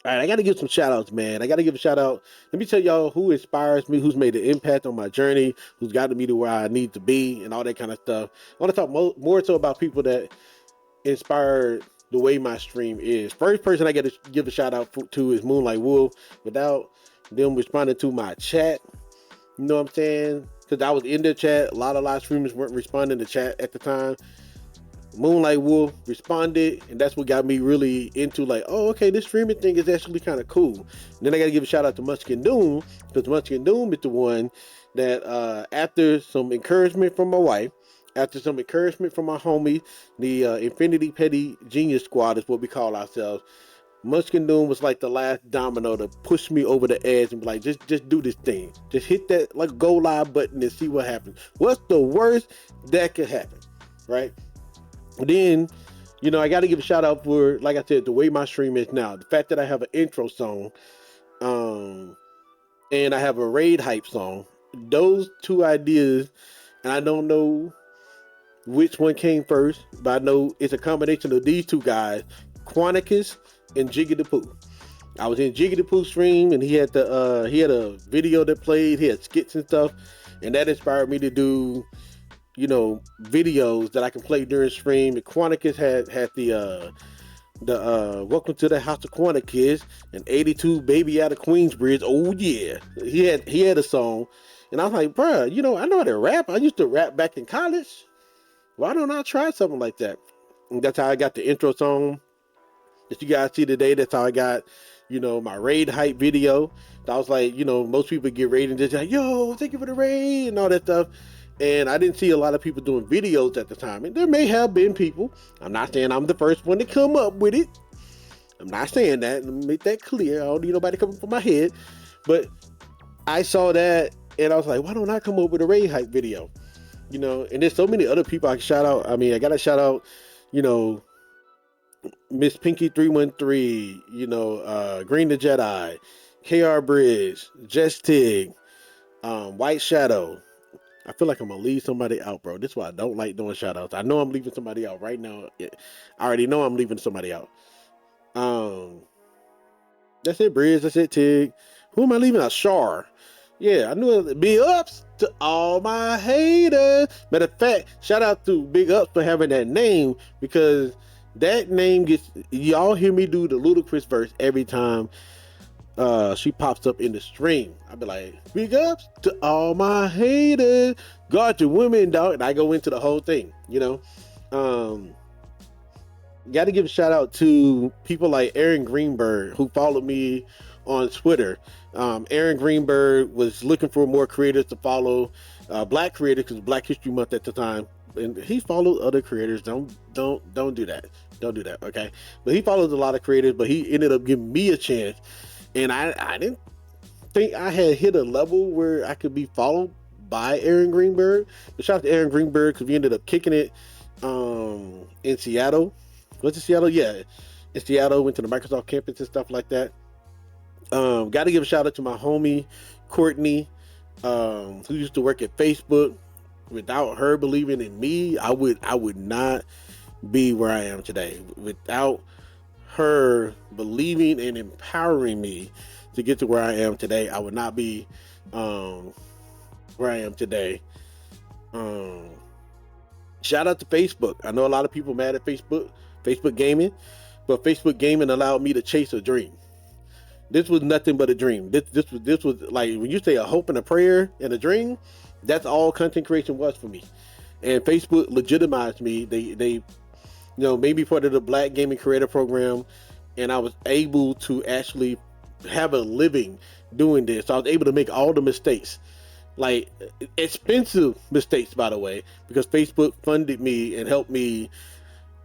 All right, I got to give some shout outs, man. I got to give a shout out. Let me tell y'all who inspires me, who's made an impact on my journey, who's gotten me to where I need to be, and all that kind of stuff. I want to talk more so about people that inspired the way my stream is. First person I got to give a shout out to is Moonlight Wolf. Without them responding to my chat, you know what I'm saying? Because I was in the chat. A lot of live streamers weren't responding to chat at the time. Moonlight Wolf responded, and that's what got me really into like, oh, okay, this streaming thing is actually kind of cool. And then I got to give a shout out to Munchkin Doom, because Munchkin Doom is the one that, after some encouragement from my wife, after some encouragement from my homie, the Infinity Petty Genius Squad is what we call ourselves. Munchkin Doom was like the last domino to push me over the edge and be like, just do this thing. Just hit that like go live button and see what happens. What's the worst that could happen, right? Then, you know, I got to give a shout out for, like I said, the way my stream is now. The fact that I have an intro song, and I have a raid hype song. Those two ideas, and I don't know which one came first, but I know it's a combination of these two guys, Quanticus and Jiggy the Pooh. I was in Jiggy the Pooh stream, and he had a video that played. He had skits and stuff, and that inspired me to do, you know, videos that I can play during stream. And Quanticus had the Welcome to the House of Quanticus and 82 Baby out of Queensbridge. Oh yeah, he had a song, and I was like, bruh, you know, I know how to rap. I used to rap back in college. Why don't I try something like that? And that's how I got the intro song that you guys see today. That's how I got, you know, my raid hype video. I was like, you know, most people get raid and just like, yo, thank you for the raid and all that stuff. And I didn't see a lot of people doing videos at the time. And there may have been people. I'm not saying I'm the first one to come up with it. I'm not saying that. Let me make that clear. I don't need nobody coming from my head. But I saw that and I was like, why don't I come up with a raid hype video? You know, and there's so many other people I can shout out. I mean, I got to shout out, you know, Miss Pinky 313, you know, Green the Jedi, KR Bridge, Jess Tig, White Shadow. I feel like I'm gonna leave somebody out, bro. This is why I don't like doing shout outs. I know I'm leaving somebody out right now. I already know I'm leaving somebody out. That's it, Bridge. That's it, Tig. Who am I leaving out? Shar. Yeah, I knew it. Big ups to all my haters. Matter of fact, shout out to Big Ups for having that name, because that name gets, y'all hear me do the Ludacris verse every time she pops up in the stream. I'll be like, big ups to all my haters. Guard your women, dog. And I go into the whole thing, you know. Got to give a shout out to people like Aaron Greenberg, who followed me on Twitter. Aaron Greenberg was looking for more creators to follow, black creators, because Black History Month at the time, and he followed other creators. Don't do that. Don't do that, okay? But he follows a lot of creators, but he ended up giving me a chance, and I didn't think I had hit a level where I could be followed by Aaron Greenberg. But shout out to Aaron Greenberg, because we ended up kicking it in Seattle. Was it Seattle? Yeah, in Seattle. Went to the Microsoft campus and stuff like that. Got to give a shout out to my homie Courtney, who used to work at Facebook. Without her believing in me, I would not be where I am today. Without her believing and empowering me to get to where I am today, I would not be where I am today. Shout out to Facebook. I know a lot of people mad at Facebook gaming, but Facebook gaming allowed me to chase a dream. This was nothing but a dream. This was like, when you say a hope and a prayer and a dream, that's all content creation was for me. And Facebook legitimized me. They you know, made me part of the Black Gaming Creator Program, and I was able to actually have a living doing this. So I was able to make all the mistakes, like expensive mistakes, by the way, because Facebook funded me and helped me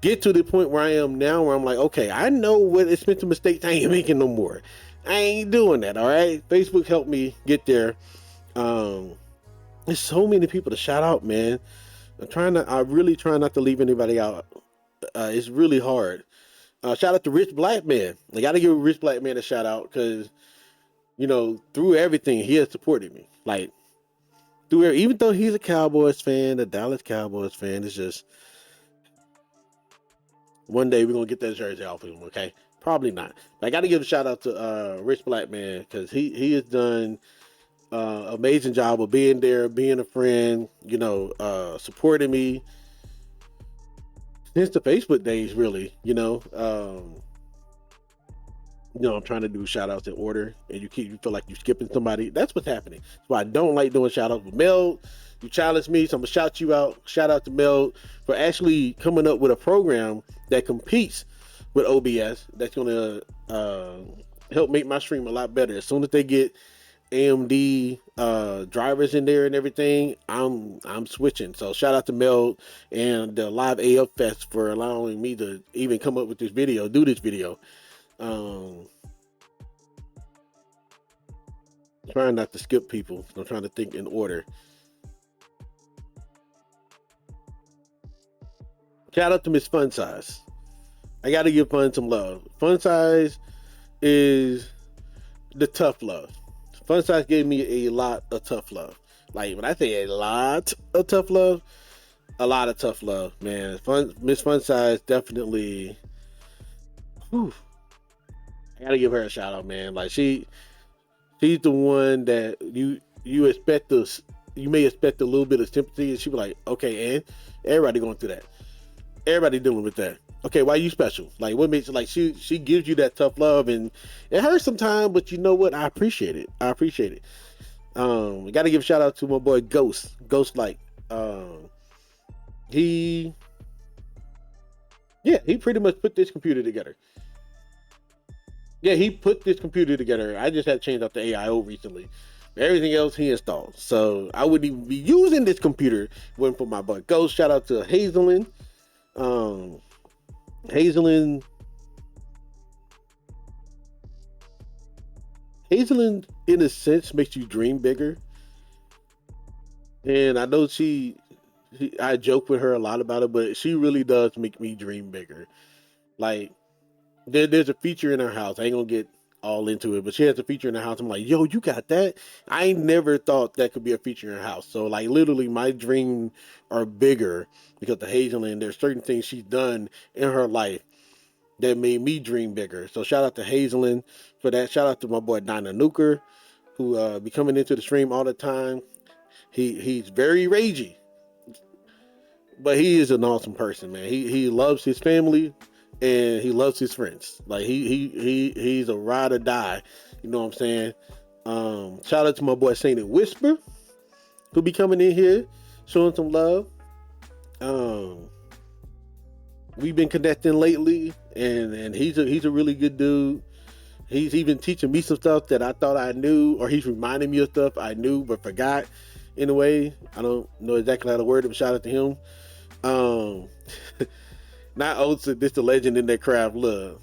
get to the point where I am now, where I'm like, okay, I know what expensive mistakes I ain't making no more. I ain't doing that, all right? Facebook helped me get there. There's so many people to shout out, man. I really try not to leave anybody out. It's really hard. Shout out to Rich Black Man. I gotta give Rich Black Man a shout out, because, you know, through everything, he has supported me. Like, even though he's a Cowboys fan, a Dallas Cowboys fan, it's just, one day we're gonna get that jersey off of him, okay? Probably not. But I got to give a shout out to Rich Black Man because he has done amazing job of being there, being a friend, supporting me since the Facebook days, really. I'm trying to do shout outs in order, and you feel like you're skipping somebody. That's what's happening. That's why I don't like doing shout outs. But Mel, you challenged me, so I'm gonna shout you out. Shout out to Mel for actually coming up with a program that competes with OBS. That's gonna help make my stream a lot better. As soon as they get AMD drivers in there and everything, I'm switching. So shout out to Mel and the Live AF Fest for allowing me to even come up with this video, do this video. Trying not to skip people. I'm trying to think in order. Shout out to Miss Fun Size. I got to give Fun some love. Fun Size is the tough love. Fun Size gave me a lot of tough love. Like when I say a lot of tough love, man. Miss Fun Size definitely. Whew, I gotta give her a shout out, man. Like she's the one that you expect this. You may expect a little bit of sympathy, and she be like, okay, and everybody going through that. Everybody dealing with that. Okay, why you special? Like what makes like she gives you that tough love, and it hurts sometimes, but you know what? I appreciate it. I got to give a shout out to my boy Ghost. Ghost like he pretty much put this computer together. Yeah, he put this computer together. I just had to change out the AIO recently. Everything else he installed. So I wouldn't even be using this computer went for my butt. Ghost, shout out to Hazelin. Hazelin in a sense makes you dream bigger. And I know I joke with her a lot about it, but she really does make me dream bigger. Like there's a feature in her house. I ain't gonna get all into it, but she has a feature in her house. I'm like, yo, you got that? I ain't never thought that could be a feature in her house. So like literally my dreams are bigger because of Hazelin. There's certain things she's done in her life that made me dream bigger. So shout out to Hazelin for that. Shout out to my boy Dina Nuker, who be coming into the stream all the time. He's very ragey, but he is an awesome person, man. He loves his family and he loves his friends. Like he's a ride or die. You know what I'm saying? Shout out to my boy Saint Whisper, who be coming in here showing some love. We've been connecting lately, and he's a really good dude. He's even teaching me some stuff that I thought I knew, or he's reminding me of stuff I knew but forgot. In a way, I don't know exactly how to word it, but shout out to him. Not Oats, this the legend in that craft. Look.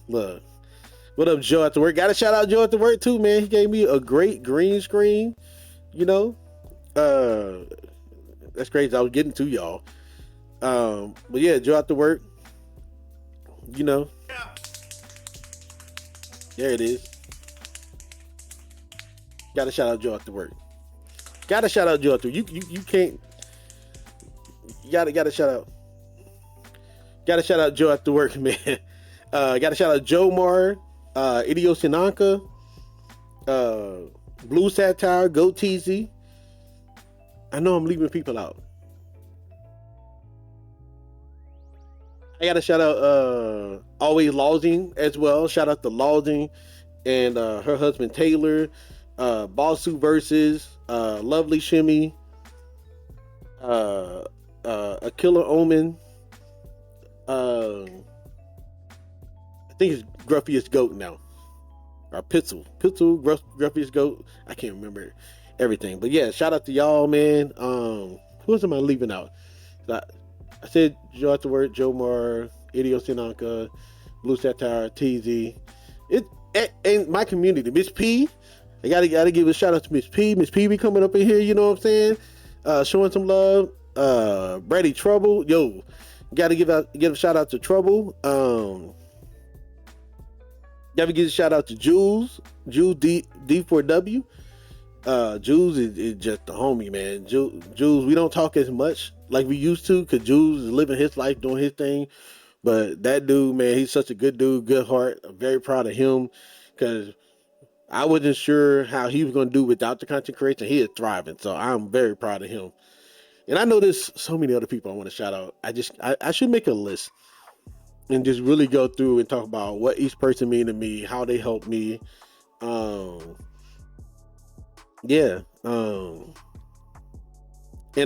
What up, Joe at the work? Gotta shout out Joe at the work too, man. He gave me a great green screen. That's crazy. I was getting to y'all. But yeah, Joe at the work. There it is. Gotta shout out Joe at the work. Gotta shout out Joe at the work. You can't. You gotta shout out. Gotta shout out Joe at the work, man. Gotta shout out Joe Mar, Idiosinanka, Blue Satire, Goat TZ. I know I'm leaving people out. I gotta shout out Always Lawsing as well. Shout out to Lawsing and her husband Taylor, Bossu versus Lovely Shimmy, A Killer Omen. I think it's Gruffiest Goat now, or Pitzel, Gruffiest Goat. I can't remember everything, but yeah, shout out to y'all, man. Who else am I leaving out? I said Joe at the work, Joe Mar, Idiosinanka, Blue Satire, TZ. And my community, Miss P. I gotta give a shout out to Miss P. Miss P be coming up in here, you know what I'm saying? Showing some love. Brady Trouble, yo, gotta give a shout out to Trouble. Gotta give a shout out to Jules D4W. Jules is just the homie, man. Jules, we don't talk as much like we used to, because Jules is living his life, doing his thing But that dude, man, he's such a good dude, good heart. I'm very proud of him because I wasn't sure how he was going to do without the content creation. He is thriving, so I'm very proud of him. And I know there's so many other people I want to shout out. I should make a list and just really go through and talk about what each person mean to me, how they help me. Um, yeah. And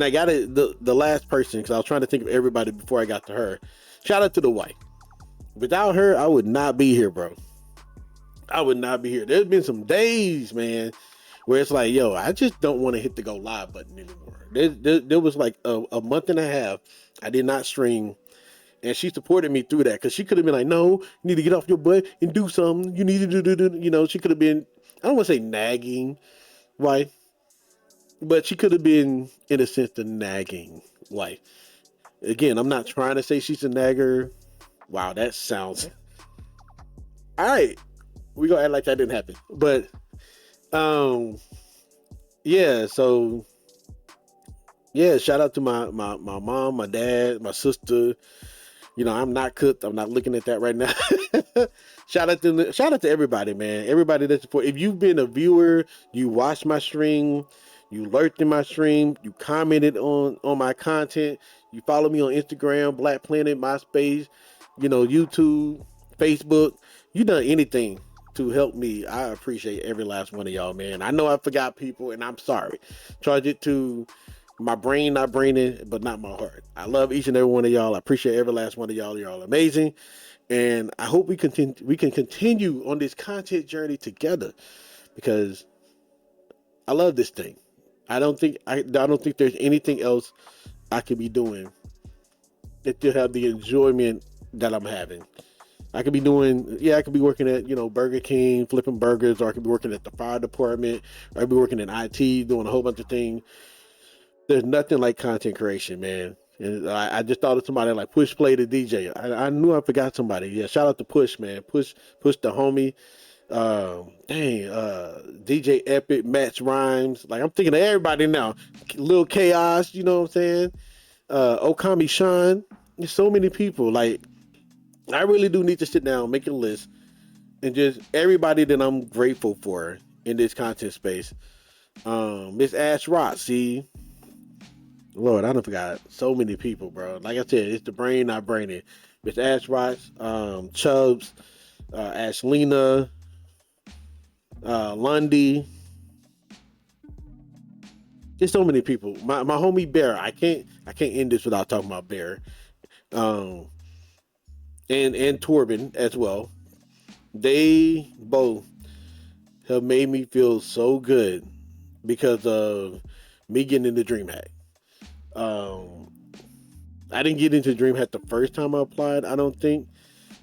I got it. The last person because I was trying to think of everybody before I got to her. Shout out to the wife. Without her, I would not be here, bro. I would not be here. There's been some days, man, where it's like, yo, I just don't want to hit the go live button anymore. There was like a month and a half I did not stream, and she supported me through that because she could have been like, no, you need to get off your butt and do something. You need to do. You know, she could have been, I don't want to say nagging wife, but she could have been, in a sense, the nagging wife. Again, I'm not trying to say she's a nagger. Wow, that sounds. All right, we gonna act like that didn't happen. But um, yeah. So yeah, shout out to my mom, my dad, my sister. You know, I'm not cooked. I'm not looking at that right now. Shout out to everybody, man. Everybody that support. If you've been a viewer, you watched my stream, you lurked in my stream, you commented on my content, you follow me on Instagram, Black Planet, MySpace, you know, YouTube, Facebook. You done anything to help me. I appreciate every last one of y'all, man. I know I forgot people, and I'm sorry. Charge it to my brain, not braining, but not my heart. I love each and every one of y'all. I appreciate every last one of y'all. You're all amazing, and I hope we can continue on this content journey together because I love this thing. I don't think there's anything else I could be doing that you'll have the enjoyment that I'm having. I could be doing, yeah, I could be working at, you know, Burger King, flipping burgers, or I could be working at the fire department, or I could be working in IT, doing a whole bunch of things. There's nothing like content creation, man. And I just thought of somebody like Push Play the DJ. I knew I forgot somebody. Yeah, shout out to Push, man. Push the homie. DJ Epic, Match Rhymes. Like I'm thinking of everybody now. Little Chaos, you know what I'm saying? Okami Sean. There's so many people. Like I really do need to sit down, make a list, and just everybody that I'm grateful for in this content space. Miss Ash Rock, see, Lord, I don't forgot so many people, bro. Like I said, it's the brain, not braining. Miss Ash Rock, Chubbs, Ashlina, Lundy. There's so many people. My homie Bear. I can't end this without talking about Bear. Um, and Torben as well. They both have made me feel so good because of me getting into DreamHack. Um, I didn't get into DreamHack the first time I applied. I don't think.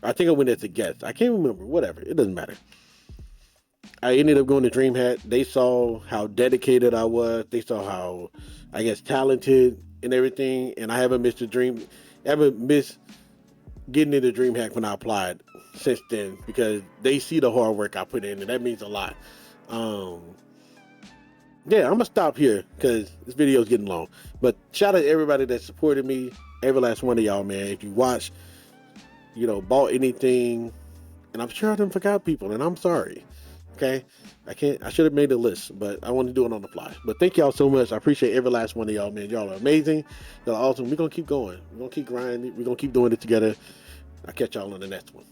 I think I went as a guest. I can't remember. Whatever. It doesn't matter. I ended up going to DreamHack. They saw how dedicated I was. They saw how, I guess, talented and everything. And I haven't missed a dream. Ever missed getting into DreamHack when I applied since then because they see the hard work I put in, and that means a lot. Um, yeah, I'm gonna stop here because this video is getting long. But shout out to everybody that supported me, every last one of y'all, man. If you watch, you know, bought anything, and I'm sure I done forgot people, and I'm sorry. Okay, I should have made a list, but I want to do it on the fly. But thank y'all so much. I appreciate every last one of y'all, man. Y'all are amazing. Y'all are awesome. We're gonna keep going. We're gonna keep grinding. We're gonna keep doing it together. I'll catch y'all on the next one.